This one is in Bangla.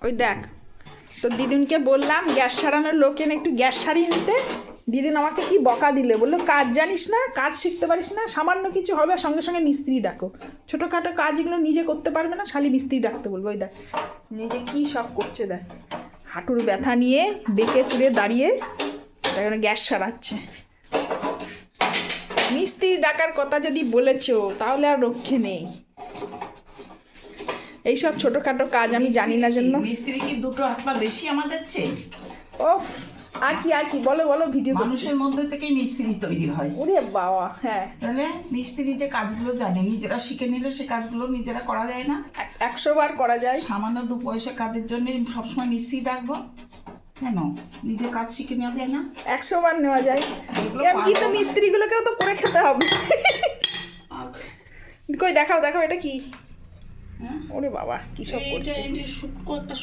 ওই দেখ, তো দিদিনকে বললাম গ্যাস সারানোর লোকে না একটু গ্যাস সারিয়ে নিতে, দিদিন আমাকে কি বকা দিলে, বললো কাজ জানিস না, কাজ শিখতে পারিস না, সামান্য কিছু হবে সঙ্গে সঙ্গে মিস্ত্রি ডাকো, ছোটোখাটো কাজগুলো নিজে করতে পারবে না, খালি মিস্ত্রি ডাকতে বলবো। ওই দেখ নিজে কী সব করছে, দেখ হাঁটুর ব্যথা নিয়ে বেঁকে চুড়ে দাঁড়িয়ে এখানে গ্যাস সারাচ্ছে। মিস্ত্রি ডাকার কথা যদি বলেছো তাহলে আর রক্ষে নেই। এইসব ছোটোখাটো কাজ আমি জানি না জন্য। মিস্ত্রি কি দুটো হাত পা বেশি আমাদের চেয়ে? ও আর কি বলো বলো, ভিডিও মানুষের মধ্যে থেকেই মিস্ত্রি তৈরি হয়। ওরে বাবা, হ্যাঁ। তাহলে মিস্ত্রি যে কাজগুলো জানে নিজেরা শিখে নিলে সে কাজগুলো নিজেরা করা যায় না? 100 বার করা যায়। সামান্য 2 পয়সা কাজের জন্য সবসময় মিস্ত্রি ডাকবো কেন? নিজে কাজ শিখে নেওয়া যায় না? 100 বার নেওয়া যায়, কি তো মিস্ত্রিগুলোকেও তো করে খেতে হবে। কই দেখাও দেখাও, এটা কি? ওরে বাবা কি সব করছে। এটা শুকনো একটা